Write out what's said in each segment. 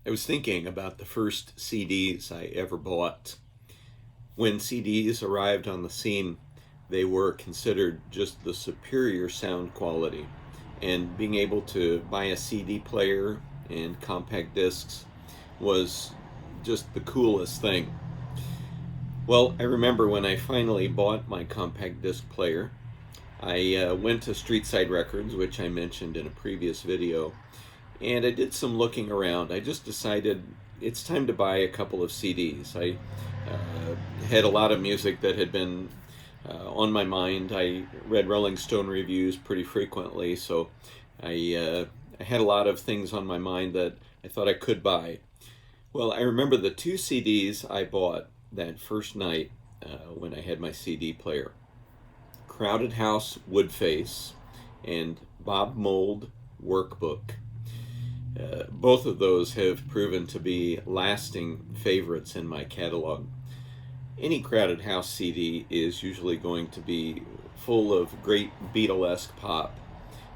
I was thinking about the first CDs I ever bought. When CDs arrived on the scene, they were considered just the superior sound quality. And being able to buy a CD player and compact discs was just the coolest thing. Well, I remember when I finally bought my compact disc player, I went to Street Side Records, which I mentioned in a previous video, and I did some looking around. I just decided it's time to buy a couple of CDs. I had a lot of music that had been on my mind. I read Rolling Stone reviews pretty frequently, so I had a lot of things on my mind that I thought I could buy. Well, I remember the two CDs I bought that first night when I had my CD player. Crowded House Woodface and Bob Mould Workbook. Both of those have proven to be lasting favorites in my catalog. Any Crowded House CD is usually going to be full of great Beatlesque pop,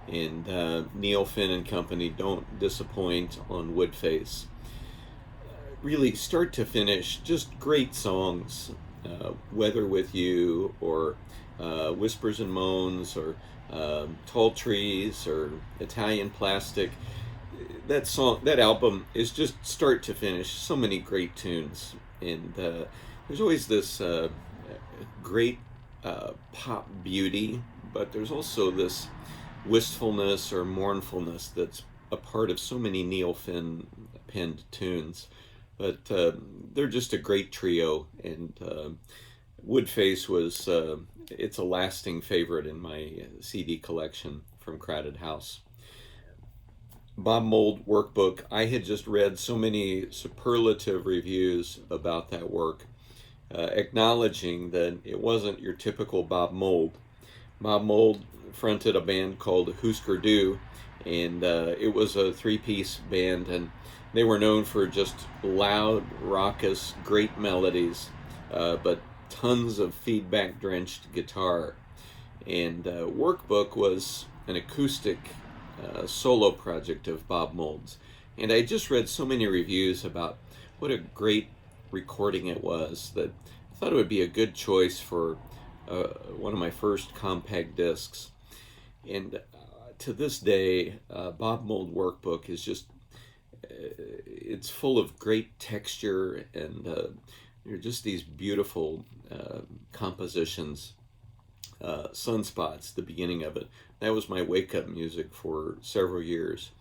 and Neil Finn and company don't disappoint on Woodface. Really, start to finish, just great songs. Weather with You, or Whispers and Moans, or Tall Trees, or Italian Plastic. That album is just start to finish so many great tunes, and there's always this great pop beauty, but there's also this wistfulness or mournfulness that's a part of so many Neil Finn penned tunes. But they're just a great trio, and Woodface was it's a lasting favorite in my CD collection from Crowded House. Bob Mould Workbook, I had just read so many superlative reviews about that work, acknowledging that it wasn't your typical Bob Mould. Bob Mould fronted a band called Husker Du, and it was a three-piece band, and they were known for just loud, raucous, great melodies, but tons of feedback-drenched guitar. And Workbook was an acoustic solo project of Bob Mould's. And I just read so many reviews about what a great recording it was that I thought it would be a good choice for one of my first compact discs. And to this day, Bob Mould Workbook is just, it's full of great texture, and they're just these beautiful compositions. Sunspots, the beginning of it, that was my wake-up music for several years.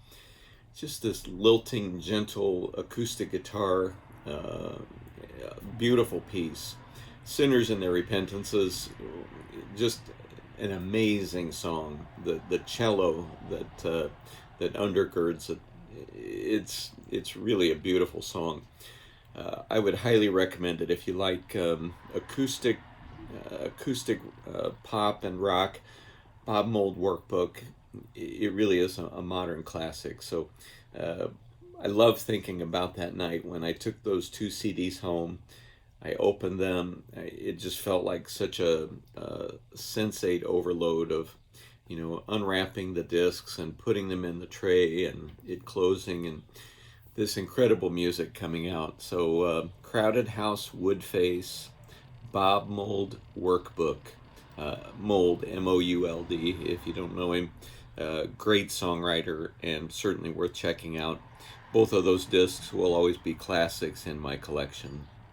Just this lilting, gentle acoustic guitar, beautiful piece. Sinners in Their Repentances, just an amazing song. The cello that undergirds it, it's really a beautiful song. I would highly recommend it if you like acoustic pop and rock. Bob Mould Workbook, it really is a modern classic. So I love thinking about that night when I took those two CDs home. I opened them. It just felt like such a sensate overload of, unwrapping the discs and putting them in the tray and it closing, and this incredible music coming out. So Crowded House Woodface, Bob Mould Workbook. Mould, M-O-U-L-D, if you don't know him. Great songwriter, and certainly worth checking out. Both of those discs will always be classics in my collection.